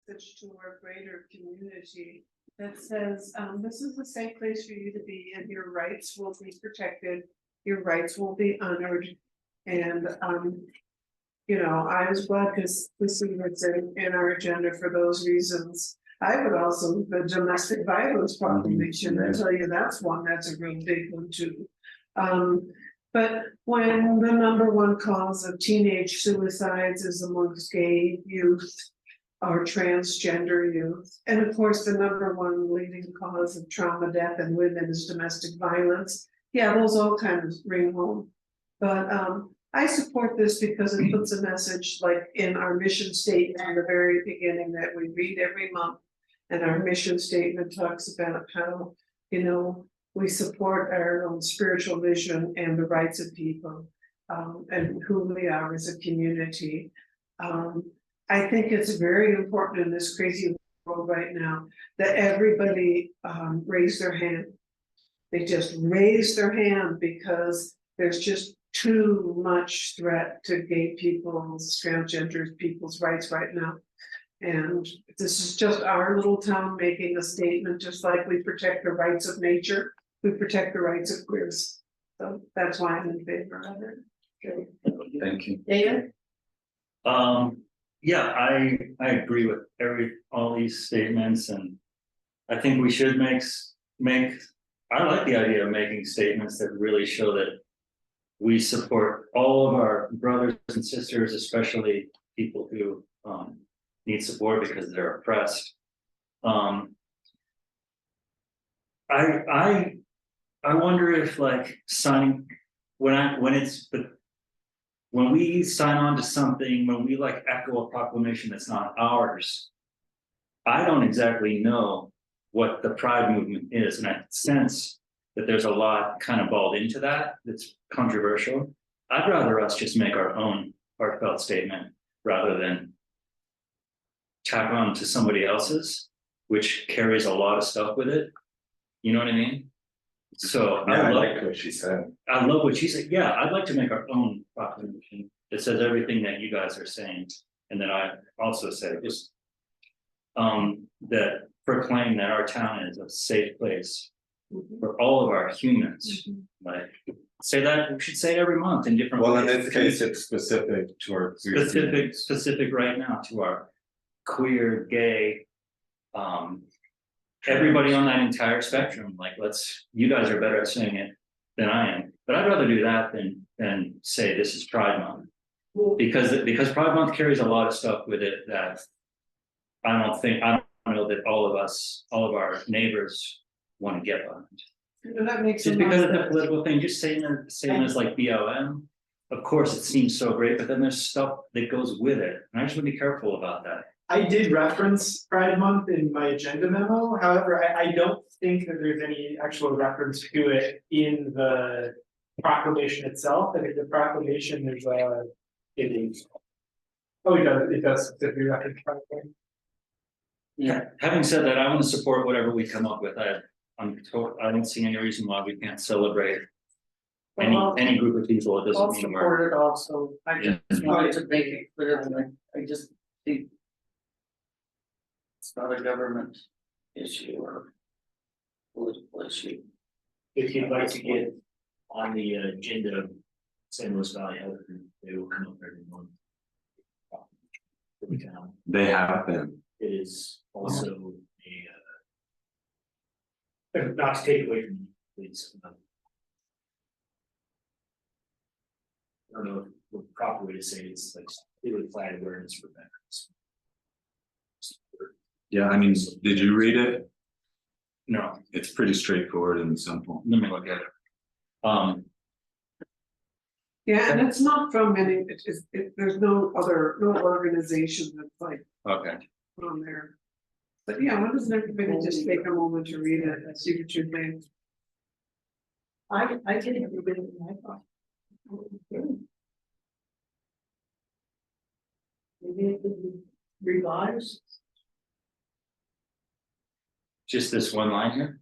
message to our greater community that says, this is a safe place for you to be and your rights will be protected, your rights will be honored. And, you know, I was glad because this is in our agenda for those reasons. I would also, the domestic violence proclamation, I tell you, that's one that's a real big one too. But when the #1 cause of teenage suicides is amongst gay youth or transgender youth, and of course the #1 leading cause of trauma, death, and women is domestic violence. Yeah, those all kind of ring home. But I support this because it puts a message like in our mission statement in the very beginning that we read every month. And our mission statement talks about how, you know, we support our own spiritual vision and the rights of people, and who we are as a community. I think it's very important in this crazy world right now that everybody raise their hand. They just raise their hand because there's just too much threat to gay people's, transgender people's rights right now. And this is just our little town making a statement, just like we protect the rights of nature, we protect the rights of queers. So that's why I'm in favor of it. Okay. Thank you. David? Yeah, I agree with all these statements, and I think we should make. I like the idea of making statements that really show that we support all of our brothers and sisters, especially people who need support because they're oppressed. I wonder if like signing when we sign on to something, when we like echo a proclamation that's not ours, I don't exactly know what the pride movement is, and I sense that there's a lot kind of balled into that that's controversial. I'd rather us just make our own heartfelt statement rather than tack on to somebody else's, which carries a lot of stuff with it. You know what I mean? So yeah, I like what she said. I love what she said. Yeah, I'd like to make our own proclamation that says everything that you guys are saying, and then I also say just that proclaim that our town is a safe place for all of our humans. Like say that we should say it every month in different ways. Well, in this case, it's specific to our specific right now to our queer, gay, everybody on that entire spectrum. Like you guys are better at saying it than I am, but I'd rather do that than say this is Pride Month, because Pride Month carries a lot of stuff with it that I don't know that all of our neighbors want to get behind. That makes just because of the political thing, just saying as like BLM, of course it seems so great, but then there's stuff that goes with it, and I just want to be careful about that. I did reference Pride Month in my agenda memo. However, I don't think that there's any actual reference to it in the proclamation itself. I think the proclamation there's it is. Oh, it does specifically reference Pride Month. Yeah. Having said that, I want to support whatever we come up with. I don't see any reason why we can't celebrate any group of people. It doesn't mean we're. Support it also. I just wanted to make it clear that I just think it's not a government issue or political issue. If you'd like to get on the agenda of San Luis Valley Health, they will come up every month. They have been. It is also not to take away from you, please. I don't know the proper way to say it. It's like really flag awareness for veterans. Yeah, I mean, did you read it? No, It's pretty straightforward and simple. let me look at it. Yeah, and it's not from any, there's no organization that's like Okay. on there. But yeah, why doesn't everybody just take a moment to read it and see what you think? I did everybody in my thought. Maybe it could be revised. Just this one line here.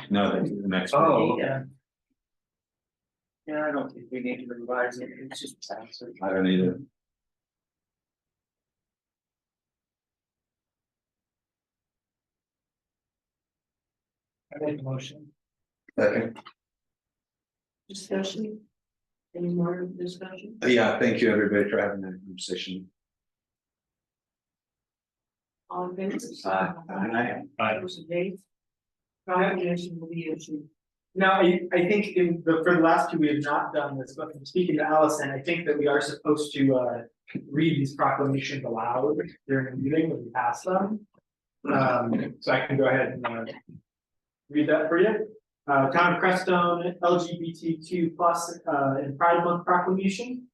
No, the next one. Oh, Yeah. Yeah, I don't think we need to revise it. It's just. I don't either. I make a motion. Second. Discussion? Any more discussion? Yeah, thank you, everybody, for having that conversation. All in favor? Aye. Those against? Proclamation will be issued. Now, I think for the last two, we have not done this, but from speaking to Allison, I think that we are supposed to read these proclamations aloud during the meeting when we pass them. So I can go ahead and read that for you. Town of Crestone LGBTQ plus and Pride Month proclamation.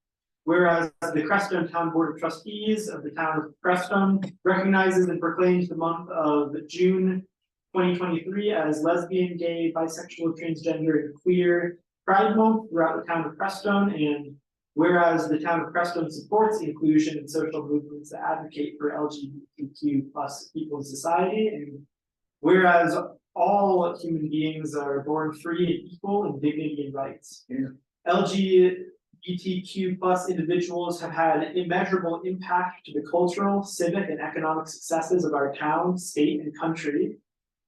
Whereas the Crestone Town Board of Trustees of the Town of Crestone recognizes and proclaims the month of June 2023 as lesbian, gay, bisexual, transgender, and queer Pride Month throughout the Town of Crestone. And whereas the Town of Crestone supports inclusion and social movements that advocate for LGBTQ plus people in society. And whereas all human beings are born free and equal in dignity and rights. LGBTQ plus individuals have had immeasurable impact to the cultural, civic, and economic successes of our town, state, and country.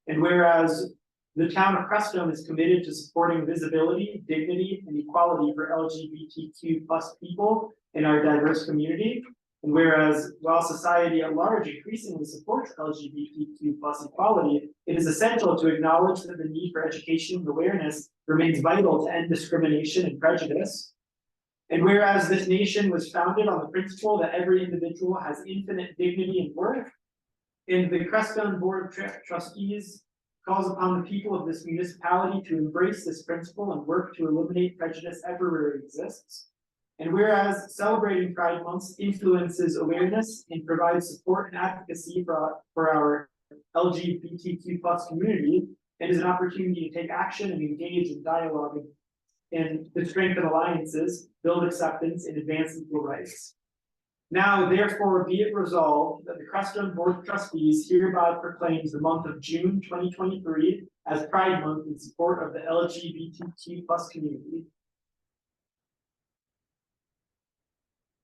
And whereas the Town of Crestone is committed to supporting visibility, dignity, and equality for LGBTQ plus people in our diverse community. And whereas while society at large increasingly supports LGBTQ plus equality, it is essential to acknowledge that the need for education and awareness remains vital to end discrimination and prejudice. And whereas this nation was founded on the principle that every individual has infinite dignity and worth, and the Crestone Board of Trustees calls upon the people of this municipality to embrace this principle and work to eliminate prejudice everywhere it exists. And whereas celebrating Pride Month influences awareness and provides support and advocacy for our LGBTQ plus community, it is an opportunity to take action and engage in dialogue and to strengthen alliances, build acceptance, and advance equal rights. Now, therefore, be it resolved that the Crestone Board of Trustees hereby proclaims the month of June 2023 as Pride Month in support of the LGBTQ plus community.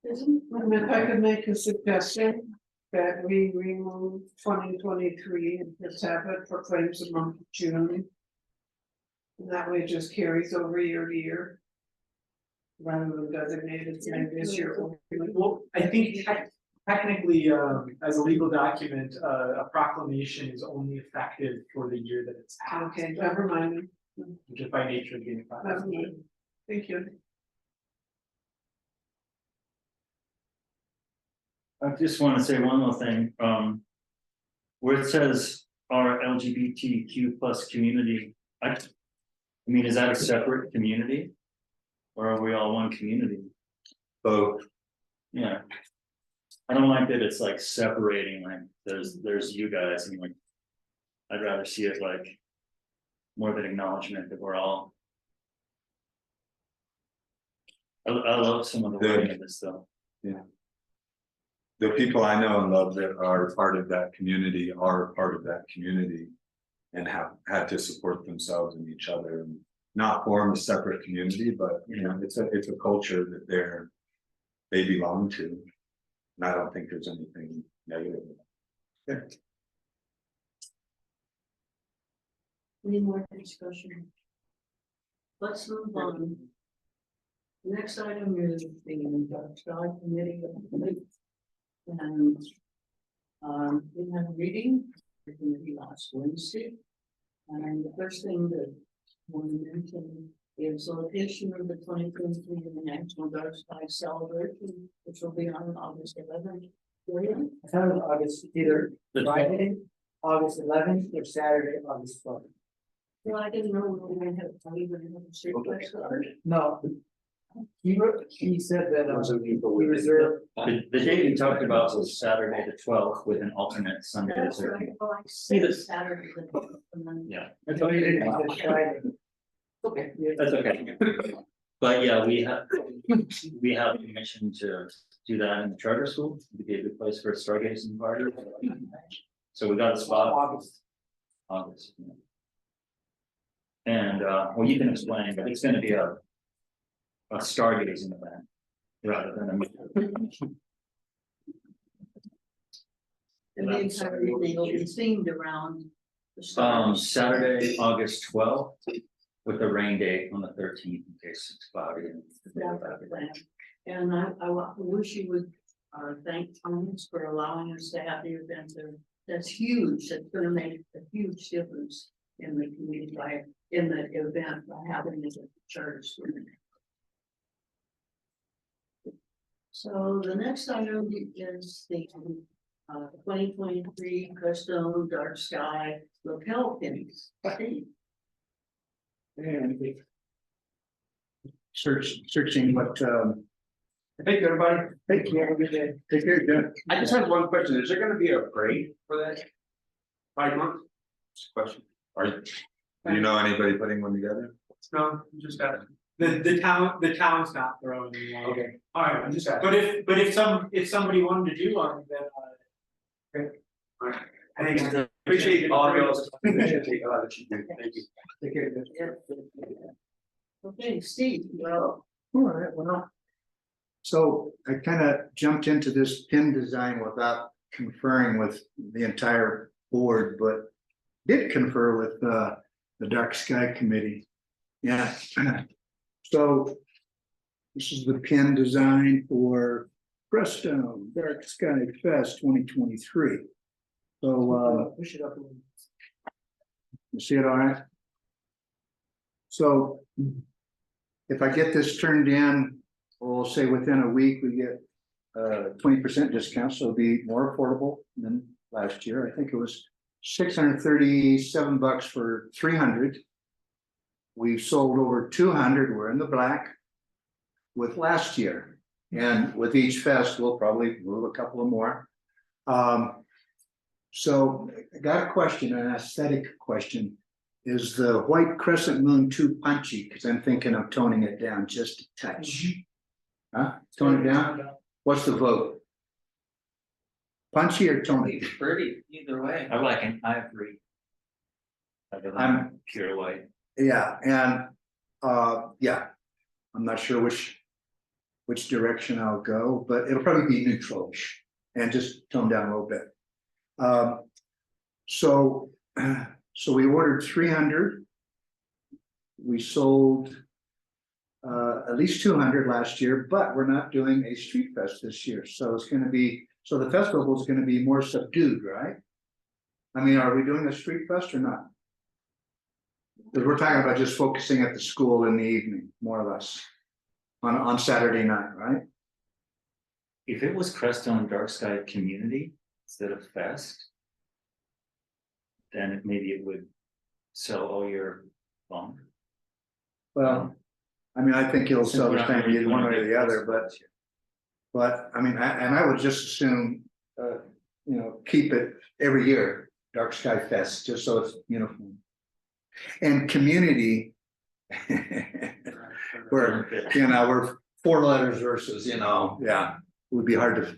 If I could make a suggestion that we remove 2023 and just have it proclaims the month of June. And that way it just carries over year to year. Rather than designated maybe this year. Well, I think technically, as a legal document, a proclamation is only effective for the year that it's passed. Okay, never mind. Just by nature of being a Never proclamation. mind. Thank you. I just want to say one more thing, where it says our LGBTQ plus community, I mean, is that a separate community? Or are we all one community? Both. Yeah. I don't like that it's like separating, like there's you guys and like, I'd rather see it like more of an acknowledgement that we're all. I love some of the wording of this though. Yeah. The people I know and love that are part of that community are part of that community. And have had to support themselves and each other and not form a separate community, but you know, it's a culture that they belong to. And I don't think there's anything negative. Yeah. Any more discussion? Let's move on. Next item is the Sky Committee. And we had a reading for the committee last Wednesday. And the first thing that I want to mention is location of the 2023 National Dark Sky Celebration, which will be on August 11th. I thought it was August, either The Friday, August 11th, or Saturday, August 12th. Well, I didn't know when we had a street place. No. He said that, we reserved, The date you talked about was Saturday the 12th with an alternate Sunday the That's right. 13th. Well, I said Saturday. And then. Yeah, I thought you didn't have this Friday. Okay. that's okay. But yeah, we have permission to do that in the charter school, to be a good place for a stargazing party. So we got a spot. August. August. Yeah. And well, you can explain, but it's gonna be a stargazing event rather than a. And the entire evening will be themed around The start. Saturday, August 12th, with the rain date on the 13th in case it's cloudy. And I wish you would, thank Thomas for allowing us to have the event there. That's huge. That's gonna make a huge difference in the community by, in the event by having it at the charter school. So the next item is the 2023 Crestone Dark Sky lapel pins. Searching what, Thank you, everybody. thank you, have a good day. Take care, Jeff. I just have one question, is there gonna be a parade for that? 5 months? Just a question. Do you know anybody putting one together? No, I'm just got the town's not throwing me out. Okay. All right, I'm just asking. but if somebody wanted to do one, then I think Appreciate all of y'all's. Thank you. Take care, Jeff. Okay, Steve, well, All right, well. So I kind of jumped into this pin design without conferring with the entire board, but did confer with the Dark Sky Committee. Yeah. So this is the pin design for Crestone Dark Sky Fest 2023. So Push it up a little. you see it all right? So if I get this turned in, we'll say within a week, we get 20% discount, so it'll be more affordable than last year. I think it was $637 for 300. We've sold over 200. We're in the black with last year. And with each fest, we'll probably move a couple of more. So I got a question, an aesthetic question. Is the white crescent moon too punchy? Because I'm thinking of toning it down just a touch. Huh? Tone it down? What's the vote? Punchy or tony? Pretty, either way. I like an ivory. Rather than I'm- pure white. Yeah, and yeah, I'm not sure which direction I'll go, but it'll probably be neutral-ish and just tone down a little bit. So we ordered 300. We sold at least 200 last year, but we're not doing a street fest this year. So it's going to be, so the festival is going to be more subdued, right? I mean, are we doing a street fest or not? Because we're talking about just focusing at the school in the evening, more or less, on Saturday night, right? If it was Crestone Dark Sky Community instead of Fest, then maybe it would sell all year long. Well, I mean, I think it'll Since sell we're the not same really either one doing way or a the other, festival but. this year. But I mean, I would just assume, keep it every year, Dark Sky Fest, just so it's uniform. And community. We're 4 letters versus, yeah, it would be hard to.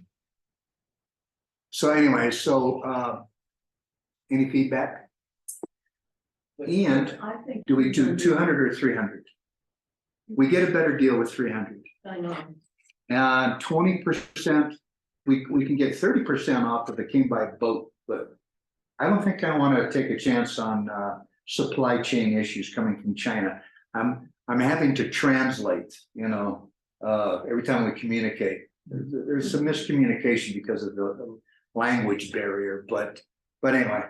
So anyway, any feedback? And I think. do we do 200 or 300? We get a better deal with 300. I know. And 20%, we can get 30% off if it came by boat, but I don't think I want to take a chance on supply chain issues coming from China. I'm having to translate, every time we communicate. There's some miscommunication because of the language barrier, but anyway.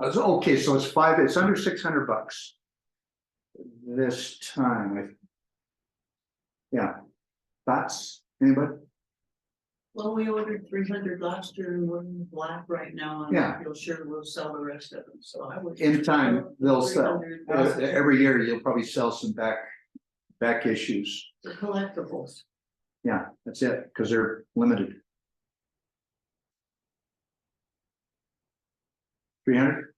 Okay, so it's under $600 this time. Yeah, thoughts, anybody? Well, we ordered 300 last year and we're in black right now, and Yeah. I feel sure we'll sell the rest of them, so I would. In time, they'll sell. 300. Every year, you'll probably sell some back issues. The collectibles. Yeah, that's it, because they're limited. 300?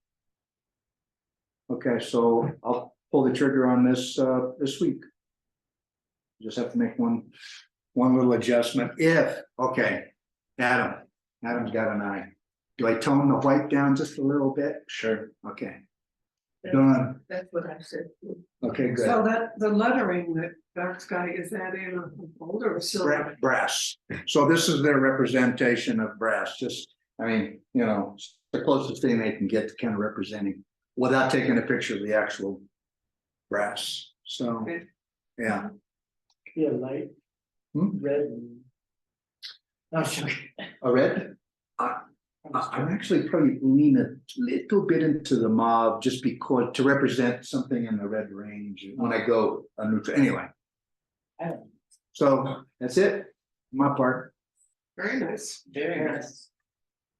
Okay, so I'll pull the trigger on this this week. Just have to make one little adjustment okay, Adam's got an eye. Do I tone the white down just a little bit? Sure, okay. Done, That's what I said. okay, good. So that the lettering that Dark Sky, is that in a gold or a silver? Brass, so this is their representation of brass, just I mean, you know, it's the closest thing they can get to kind of representing without taking a picture of the actual grass, so, Okay. yeah. Yeah, light. Hmm? Red. Oh, sure. A red? I'm actually probably lean a little bit into the mauve just because to represent something in the red range when I go a neutral, anyway. So that's it, my part. Very nice. Very nice.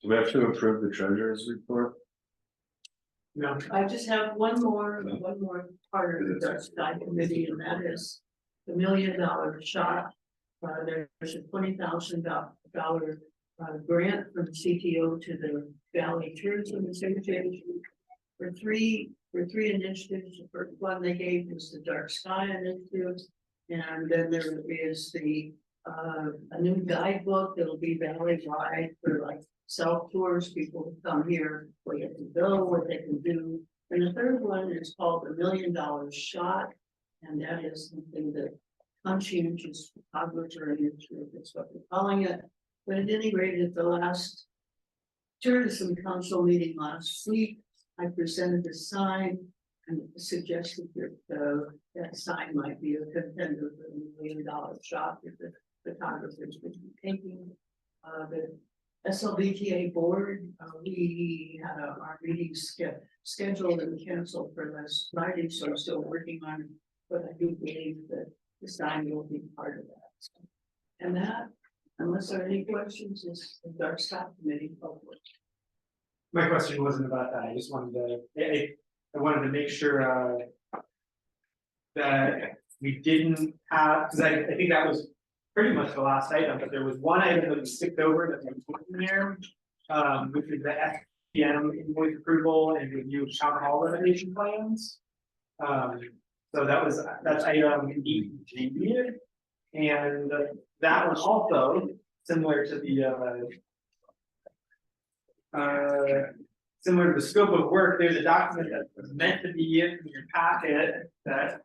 Do we have to approve the treasurer's report? No. I just have one more part of the dark sky committee, and that is the $1 million shot. There's a $20,000 grant from CTO to the Valley Tourism Association for three initiatives. The first one they gave was the Dark Sky Initiative, and then there is a new guidebook that'll be valley-wide for like self-tours, people who come here, where you have to go, what they can do. And the third one is called the $1 Million Shot, and that is something that conscientious photographer initiative is what they're calling it. But at any rate, at the last tourism council meeting last week, I presented a sign and suggested that that sign might be a contender for the $1 million shot that the photographers would be taking. The SLBTA board, we had our meeting scheduled and canceled for last Friday, so I'm still working on it. But I do believe that the sign will be part of that. So, and that, unless there are any questions, is the dark sky committee public. My question wasn't about that, I just wanted to, I wanted to make sure, that we didn't have, because I think that was pretty much the last item, but there was one item that we skipped over that we put in there. Which is the FPM invoice approval and review of town hall renovation plans. So that's item 18. And that one also, similar to the scope of work, there's a document that was meant to be in your packet that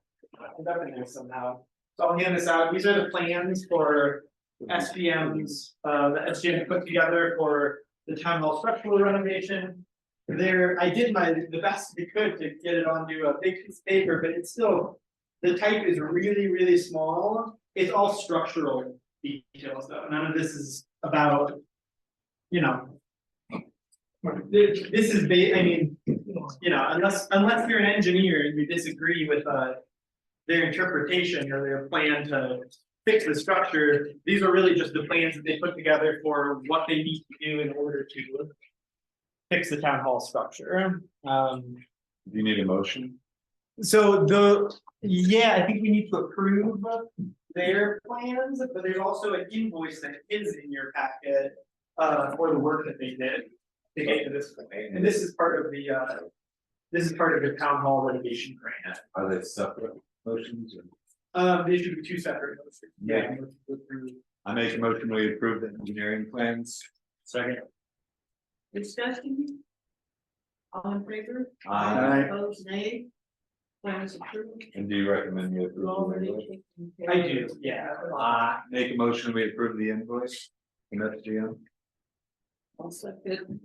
ended up in there somehow. So I'll hand this out. These are the plans for SPM's, that SPM put together for the town hall structural renovation. I did the best we could to get it onto a big piece of paper, but it's still, the type is really, really small. It's all structural details though. None of this is about, you know, this is, I mean, you know, unless you're an engineer and you disagree with their interpretation or their plan to fix the structure, these are really just the plans that they put together for what they need to do in order to fix the town hall structure. Do you need a motion? So I think we need to approve their plans, but there's also an invoice that is in your packet for the work that they did to get to this point. And this is part of the town hall renovation grant. Are they separate motions? Or? They should be two separate motions. Yeah. I make a motion, we approve the engineering plans. Second. Discussion? All in favor? Aye. Opposed, nay? Plans approved. And do you recommend we You approve? already the invoice? taken care I of. do, yeah. Make a motion, we approve the invoice. And that's GM. I'll second.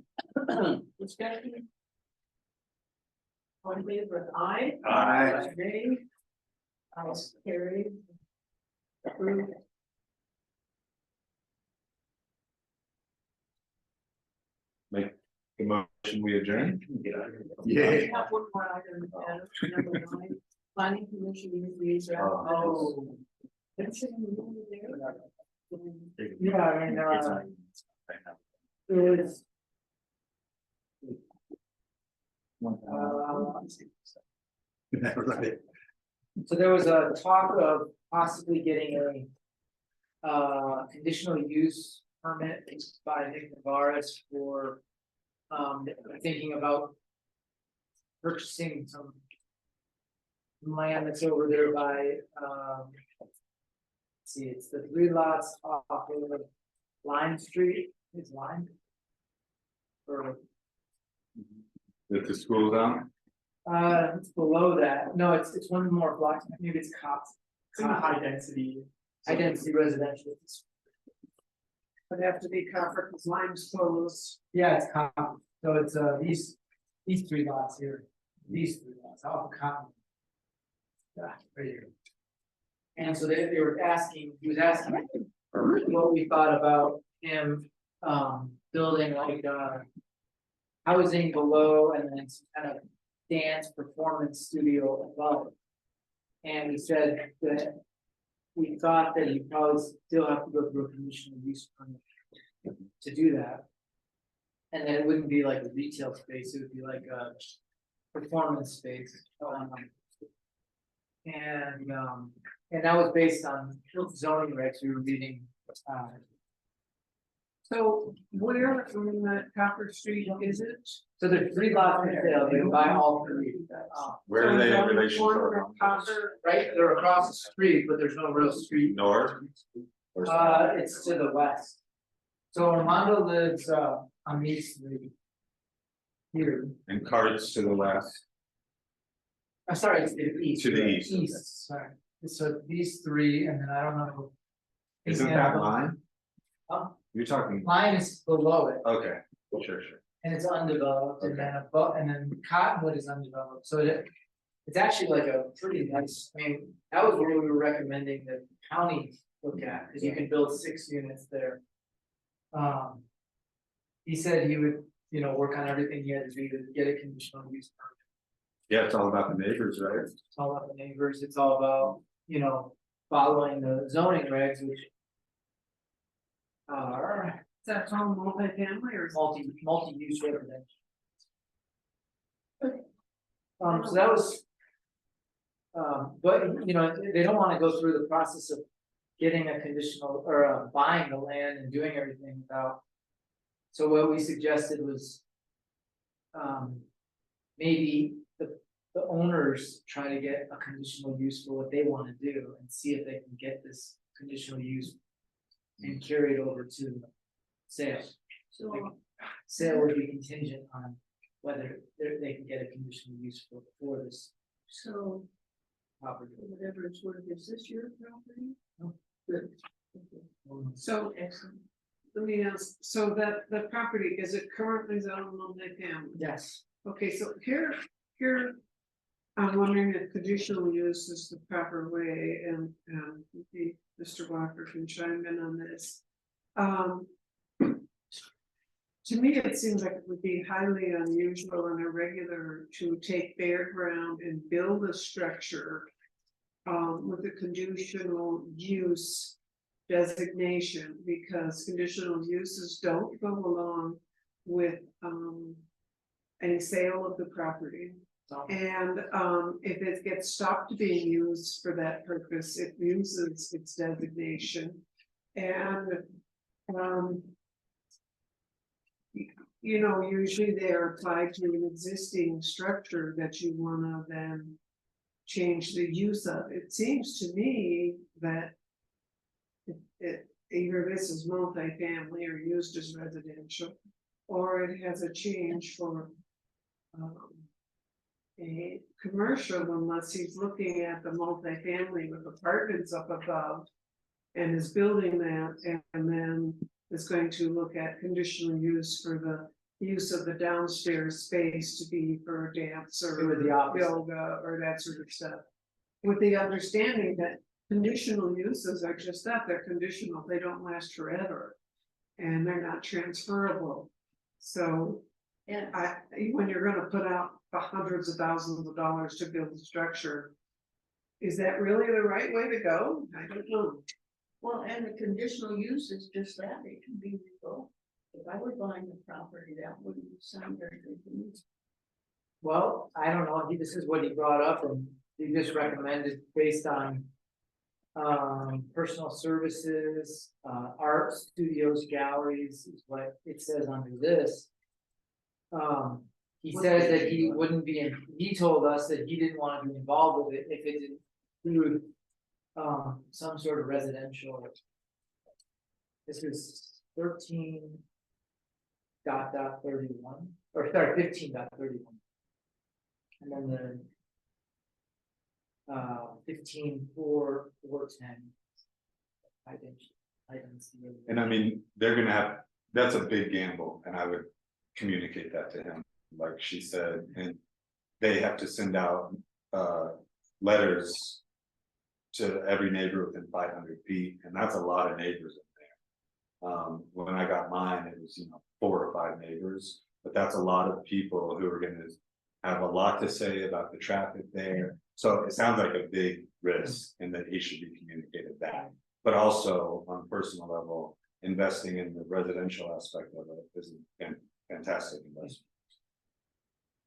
Discussion? All in favor, aye? Aye. Nay? I'll carry. Approved. Make the motion, we adjourn. I have one more item, number 9, planning commission reviews. Oh. It's in there. Yeah, I mean, Is So there was a talk of possibly getting a conditional use permit by Nick Navarez for thinking about purchasing some land that's over there by let's see, it's the 3 lots off of Lime Street, is Lime? Or That the school down? it's below that, no, it's one more block, maybe it's Cops. it's in the high density. Identity residential. Would have to be copper because lime's closed. Yeah, it's common, so it's these three lots here, these three lots, all common. Yeah, right here. And so they were asking, he was asking what we thought about him, building like, housing below and then some kind of dance performance studio above. And he said that we thought that he probably still have to go through a conditional use permit to do that. And then it wouldn't be like a retail space, it would be like a performance space. And that was based on zoning regs we were reading. So where on that Copper Street is it? So there's three lots for sale, you can buy all three. Where are they So in on the relation to corner our of Copper, Right, they're across the street, but there's no real street. north? Or south? It's to the west. So Armando lives on these three. Here, And Carts to the west, I'm sorry, it's the east. To the east, okay. East, sorry, so these three, and then I don't know. isn't that line? Huh? You're talking, Line is below it, okay, sure. and it's undeveloped, and Okay. then above, and then Cottonwood is undeveloped, so it's actually like a pretty nice, I mean, that was where we were recommending that the county look at, because you can build 6 units there. He said he would, work on everything he had to do to get a conditional use permit. Yeah, it's all about the neighbors, right? It's all about the neighbors, it's all about, following the zoning regs, which are that's all multifamily or? multi-use residential. So that was. But, they don't wanna go through the process of getting a conditional, or buying the land and doing everything without. So what we suggested was. Maybe the owners try to get a conditional use for what they wanna do and see if they can get this conditional use. And carry it over to sale. So, Sale would be contingent on whether they can get a conditional use for this so property. whatever it's worth, is this your property? No. Good. Okay. So Excellent. let me ask, so that the property, is it currently zoned multifamily? Yes. Okay, so here, I'm wondering if conditional use is the proper way and maybe Mr. Walker can chime in on this. To me, it seems like it would be highly unusual and irregular to take bare ground and build a structure. With a conditional use designation, because conditional uses don't go along with a sale of the property. And if it gets stopped being used for that purpose, it loses its designation. And usually they're applied to an existing structure that you wanna then change the use of. It seems to me that either this is multifamily or used as residential, or it has a change for a commercial, unless he's looking at the multifamily with apartments up above and is building that, and then is going to look at conditional use for the use of the downstairs space to be for dance or It was the opposite. yoga or that sort of stuff. With the understanding that conditional uses are just that, they're conditional, they don't last forever. And they're not transferable. So Yeah, when you're gonna put out the hundreds of thousands of dollars to build a structure. Is that really the right way to go? I don't know. well, and the conditional use is just that, it can be revoked. If I were buying the property, that wouldn't sound very good to me. Well, I don't know, this is what he brought up, and he just recommended based on. Personal services, art studios, galleries is what it says under this. He says that he wouldn't be, he told us that he didn't want to be involved with it if it didn't include. Some sort of residential. This is 13.31, or sorry, 15.31. And then the 15.4.4.10. 5 inch, items. And I mean, they're gonna have, that's a big gamble, and I would communicate that to him, like she said, and. They have to send out letters. To every neighbor within 500 feet, and that's a lot of neighbors in there. When I got mine, it was, 4 or 5 neighbors, but that's a lot of people who are gonna. Have a lot to say about the traffic there, so it sounds like a big risk, and that he should be communicated that. But also on a personal level, investing in the residential aspect of it is a fantastic investment.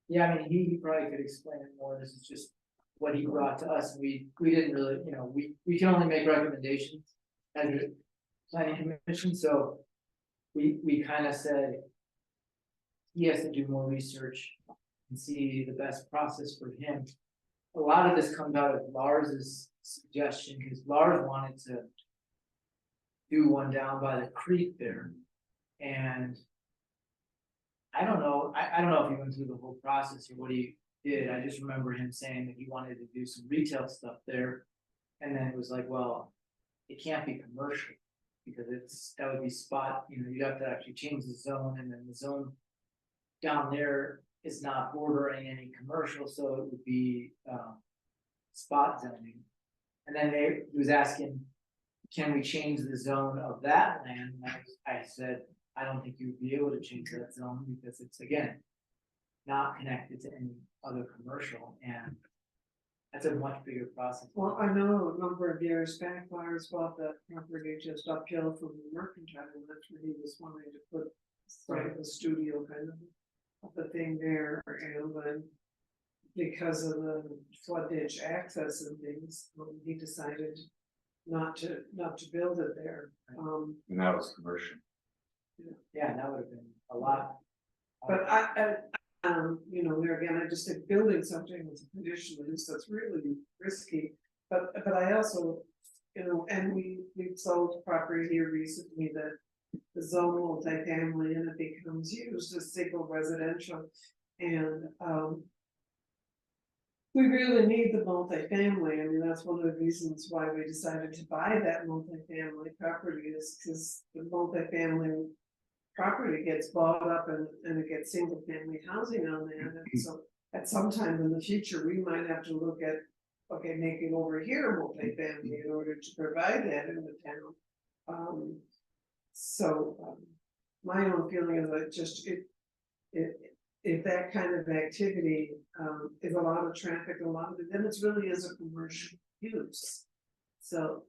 Yeah, I mean, he probably could explain it more, this is just what he brought to us, and we didn't really, we can only make recommendations. As a planning commission, so we kind of said. He has to do more research and see the best process for him. A lot of this comes out of Lars's suggestion, because Lars wanted to. Do one down by the creek there, and. I don't know, I don't know if he went through the whole process or what he did, I just remember him saying that he wanted to do some retail stuff there. And then it was like, well, it can't be commercial, because that would be spot, you'd have to actually change the zone, and then the zone. Down there is not bordering any commercial, so it would be, spot zoning. And then he was asking, can we change the zone of that land? And I said, I don't think you would be able to change that zone, because it's, again, not connected to any other commercial, and that's a much bigger process. Well, I know a number of years back, Lars bought that property just uphill from the Mercantile, and that's where he was wanting to put sort of a studio kind of the thing there, and then because of the flood ditch access and things, he decided not to build it there. And that was commercial. Yeah, that would have been a lot. But there again, I just think building something with a conditional use, that's really risky. But I also, and we've sold property here recently that the zone multifamily, and it becomes used as single residential. And we really need the multifamily. I mean, that's one of the reasons why we decided to buy that multifamily property, is because the multifamily property gets bought up and it gets single family housing on there. And so at some time in the future, we might have to look at, okay, making over here multifamily in order to provide that in the town. My own feeling is that just if that kind of activity is a lot of traffic, then it really is a commercial use. So.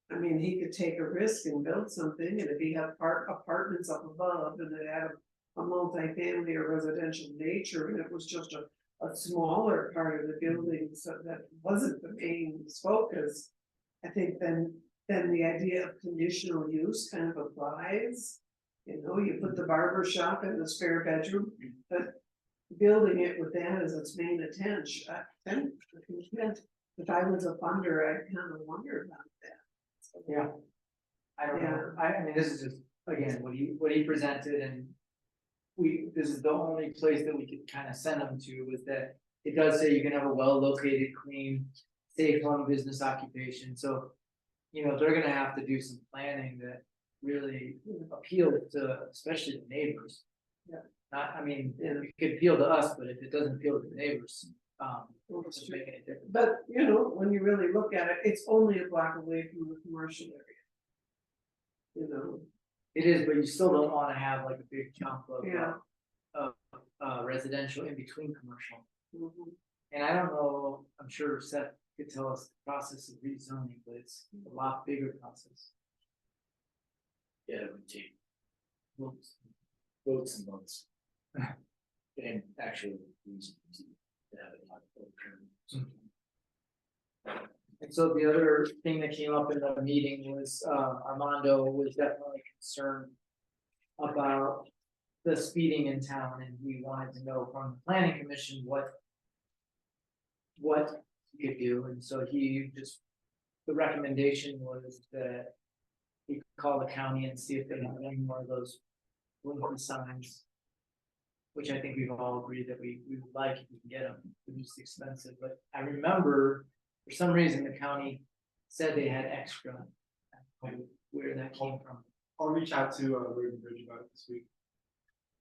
I mean, he could take a risk and build something, and if he had apartments up above and it had a multifamily or residential nature, and it was just a smaller part of the building, so that wasn't the main focus. I think then the idea of conditional use kind of applies. You put the barber shop in the spare bedroom, but building it with that as its main attention, then if I was a funder, I'd kind of wonder about that. Yeah. I don't know, I mean, this is just, again, what he presented, and this is the only place that we could kind of send them to, was that it does say you can have a well-located, clean, safe home business occupation, so. They're gonna have to do some planning that really appeals to, especially the neighbors. Yeah. It could appeal to us, but if it doesn't appeal to the neighbors, it's making a difference. But when you really look at it, it's only a block away from the commercial area. It is, but you still don't wanna have like a big chunk Yeah. of residential in between commercial. Mhm. And I don't know, I'm sure Seth could tell us the process of rezoning, but it's a lot bigger process. Yeah, it would take months and months. And actually, reason to have it not occur. And so the other thing that came up in the meeting was, Armando was definitely concerned about the speeding in town, and he wanted to know from the planning commission what he could do, and so the recommendation was that he could call the county and see if they have any more of those blinking signs, which I think we've all agreed that we would like if we can get them. They're just expensive, but I remember for some reason the county said they had extra at where that came from. I'll reach out to Road and Bridge about it this week.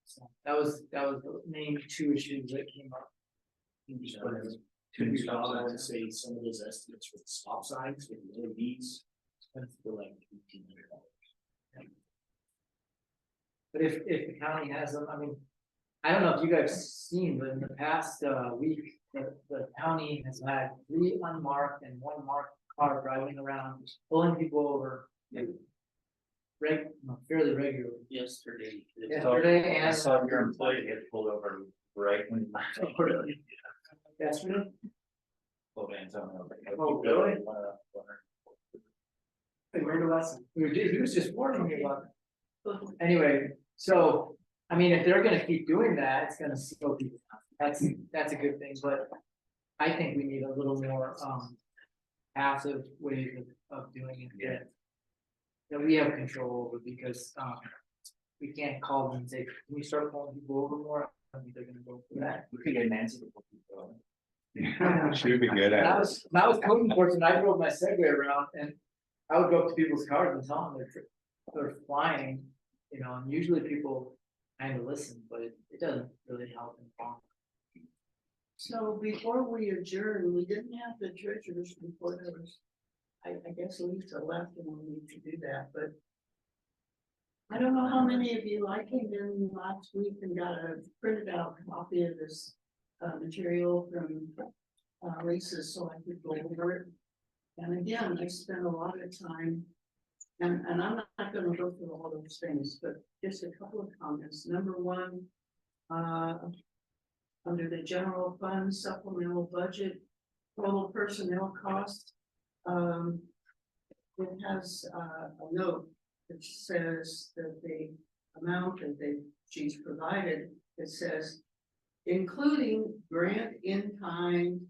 So that was the main two issues that came up. Could we follow and say some of those estimates for the stop signs with the LEDs? For like $1,500. But if the county has them, I mean, I don't know if you guys have seen, but in the past week, the county has had 3 unmarked and 1 marked car driving around, pulling people over. Fairly regularly. Yesterday. Yesterday I and. saw your employee get pulled over right when. Yesterday? Pulled Antonio. Oh, really? They learned a lesson. He was just warning me about it. Anyway, so, I mean, if they're gonna keep doing that, it's gonna slow people down. That's a good thing, but I think we need a little more, passive ways of doing it. That we have control over, because, we can't call them and say, can we start calling people over more? I think they're gonna go for that. We could get Nancy to pull people. She'd be good When at I it. was code enforcement, I drove my Segway around and I would go up to people's cars and tell them they're flying, you know, and usually people kind of listen, but it doesn't really help them. So before we adjourn, we didn't have the treasurer's report. There was, I guess Lisa left and we need to do that, but I don't know how many of you, I came in last week and got a printed out copy of this material from Lisa, so I could go over it. And again, I spent a lot of time, and I'm not gonna go through all those things, but just a couple of comments. Number one, under the general fund supplemental budget, total personnel costs, it has a note that says that the amount that she's provided, it says, including grant in kind,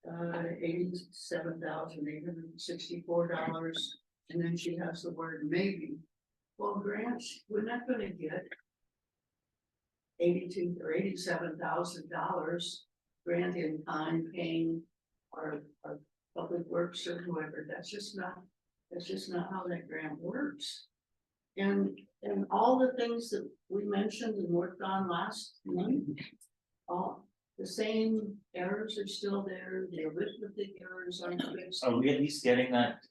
$87,864, and then she has the word maybe. Well, grants, we're not gonna get $82,000 or $87,000 grant in kind paying our public works or whoever. That's just not how that grant works. And all the things that we mentioned and worked on last month, all the same errors are still there, the arithmetic errors aren't fixed. Are we at least getting that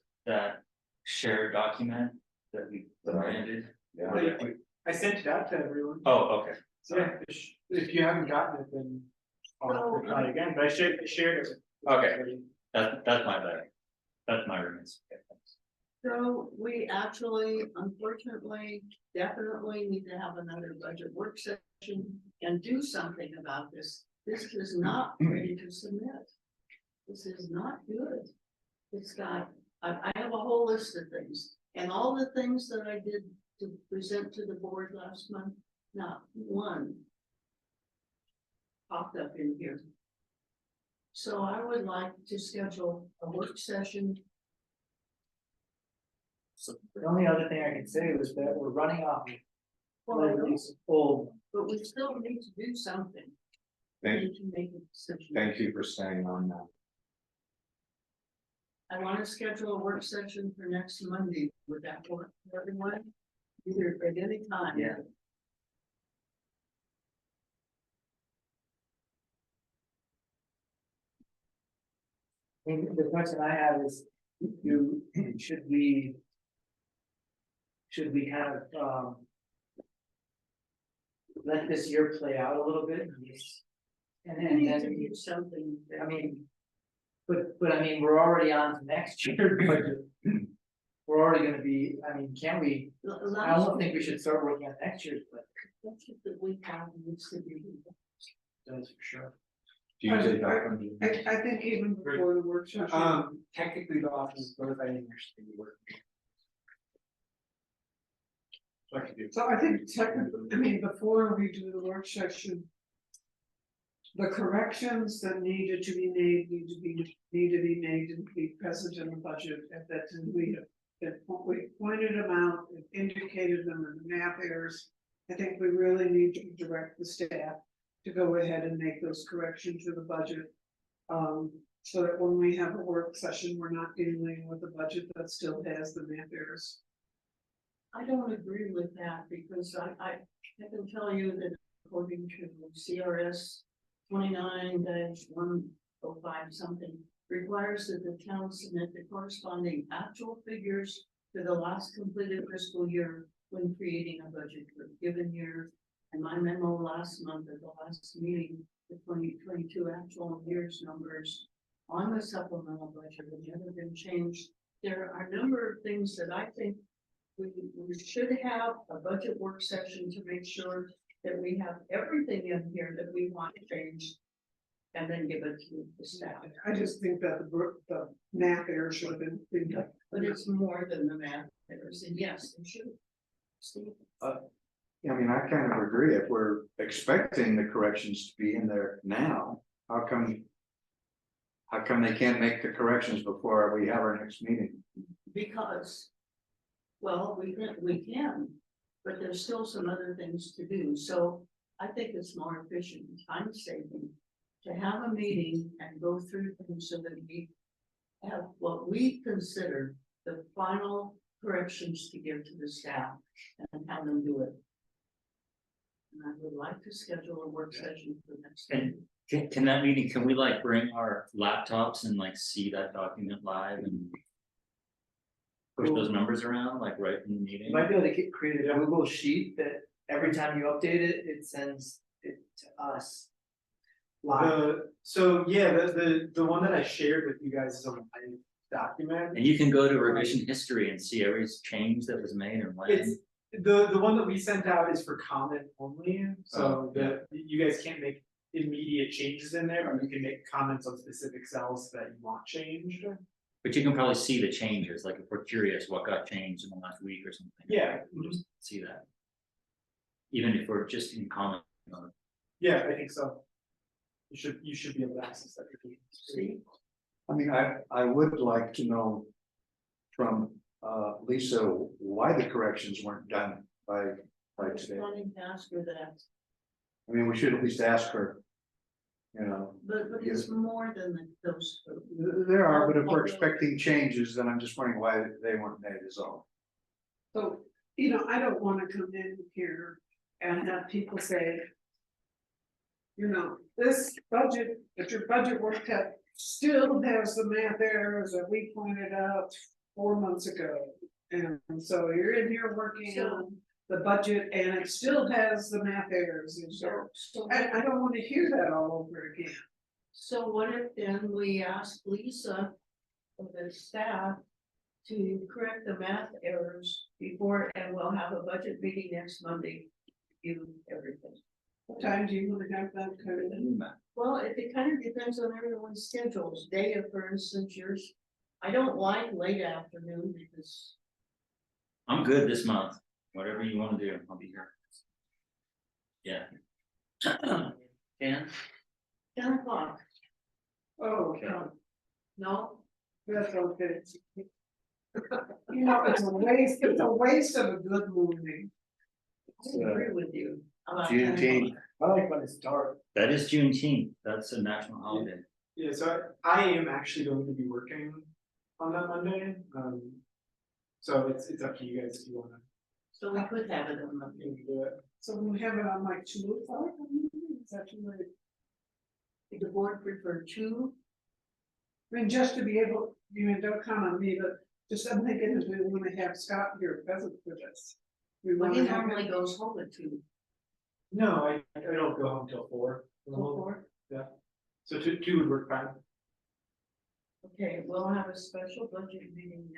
shared document that we provided? Yeah. I sent it out to everyone. Oh, okay. So yeah, if you haven't gotten it, then I'll try again, but I shared it. Okay. That's my bad. That's my remittance. Okay, thanks. So we actually, unfortunately, definitely need to have another budget work session and do something about this. This is not ready to submit. This is not good. It's got, I have a whole list of things, and all the things that I did to present to the board last month, not one popped up in here. So I would like to schedule a work session. The only other thing I can say was that we're running off. Well, Old. but we still need to do something. We need to make a decision. Thank you for staying on that. I want to schedule a work session for next Monday. Would that work for everyone? Either at any time. Yeah. I mean, the question I have is, should we kind of, let this year play out a little bit? And We need to then, do something. I mean, but I mean, we're already on to next year's budget. We're already gonna be, I mean, can we, I don't think we should start working on next year's budget. That we have needs to be. That's for sure. Do you take that one? I think even before the work session. Technically the office is notified in your city work. So I can do. So I think technically, I mean, before we do the work session. The corrections that needed to be made need to be made and be present in the budget at that time. We pointed them out, indicated them in the map errors. I think we really need to direct the staff to go ahead and make those corrections to the budget. So that when we have a work session, we're not dealing with a budget that still has the math errors. I don't agree with that because I can tell you that according to CRS 29-105 something requires that the town submit the corresponding actual figures to the last completed fiscal year when creating a budget for a given year. And my memo last month at the last meeting, the 2022 actual year's numbers on the supplemental budget have never been changed. There are a number of things that I think we should have a budget work session to make sure that we have everything in here that we want to change. And then give it to the staff, I just think that the math error should have been cleaned up. but it's more than the math errors, and yes, it should. Steve? I mean, I kind of agree. If we're expecting the corrections to be in there now, how come? How come they can't make the corrections before we have our next meeting? Because, well, we can, but there's still some other things to do, so I think it's more efficient, time saving. To have a meeting and go through things so that we have what we consider the final corrections to give to the staff and have them do it. And I would like to schedule a work session for next. And can that meeting, can we like bring our laptops and like see that document live and push those numbers around, like right in the meeting? You might be able to create a Google sheet that every time you update it, it sends it to us. Live. So yeah, the one that I shared with you guys is a live document. And you can go to revision history and see every change that was made and when. It's the one that we sent out is for comment only, so Oh, yeah. that you guys can't make immediate changes in there, but you can make comments on specific cells that you want changed. But you can probably see the changes, like if we're curious what got changed in the last week or something. Yeah. We'll just see that. Even if we're just in comment mode. Yeah, I think so. You should be able to access that. See, I mean, I would like to know from Lisa why the corrections weren't done by I was today. wanting to ask her that, I mean, we should at least ask her. You know, but it's more than those. there are, but if we're expecting changes, then I'm just wondering why they weren't made is all. So, I don't wanna come in here and have people say. This budget, that your budget work cut still has the math errors that we pointed out 4 months ago. And so you're in here working on the budget and it still has the math errors and so. I don't wanna hear that all over again. So what if then we ask Lisa of the staff to correct the math errors before, and we'll have a budget meeting next Monday. Do everything. What time do you wanna have that kind of thing? Well, it kind of depends on everyone's schedules. Daya, for instance, yours, I don't like late afternoon because I'm good this month, whatever you wanna do, I'll be here. Yeah. 10? 10 o'clock, Oh, Okay. no? that's okay. It's a waste of a good movie. I agree with you. about 10 Juneteenth. o'clock. I like when it's dark. That is Juneteenth, that's a national holiday. Yeah, so I am actually going to be working on that Monday, so it's up to you guys if you wanna So we could have it on Monday. do it. So we have it on like 2:05, is that too late? Did the board prefer 2? I mean, just to be able, don't count on me, but just I'm thinking if we wanna have Scott here present for this. We Well, wanna he have normally him- goes home at 2. No, I don't go home till 4. So two would work fine. Okay, we'll have a special budget meeting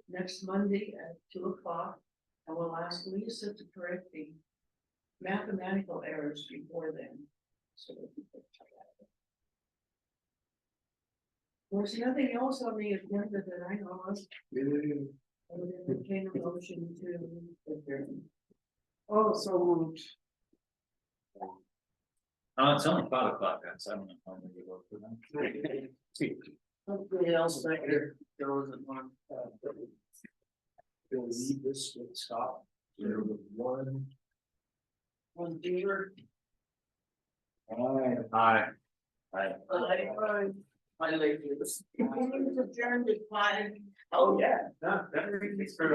next Monday at 2 o'clock. And we'll ask Lisa to correct the mathematical errors before then. So that we can try that. There's nothing else on the agenda that I know of. I would entertain a motion to adjourn. Oh, so moved. It's only 5 o'clock, guys, I don't know how long you work for them. Hopefully else back here, there wasn't one. We'll leave this with Scott. There was one. One dealer. Hi. Hi. Bye. My lady was. Adjourned at 5. Oh, yeah, no, that really makes for,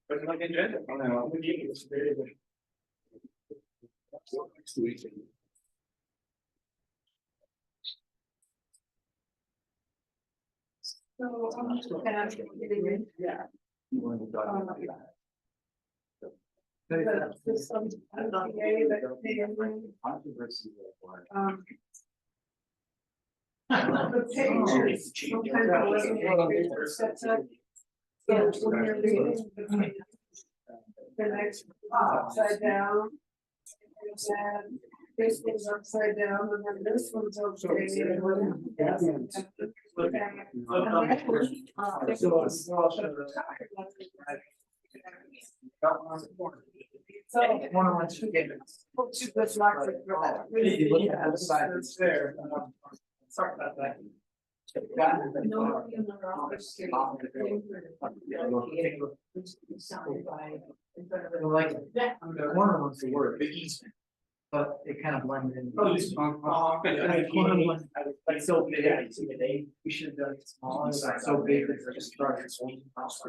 but like agenda, I don't know, it's very good. So, Yeah. This, NDA that they, the page is sometimes a little sets up. So when you're reading the next upside down. And this one's upside down, and then this one's upside down. So. One on one two games. That's not like that. You look at the side that's there. Sorry about that. Nobody in the office. Signed by. Like, one on one's the word, big easement. But it kind of blended in. Oh, this one. Like so big, yeah, you see the name. We should have done it small, it's like so big that it's just started.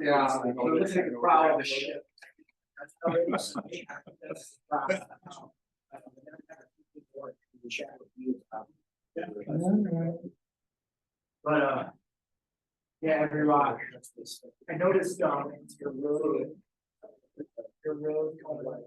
Yeah. So So it looks like a prow of a ship. But yeah, every rock. I noticed your road. Your road kind of like.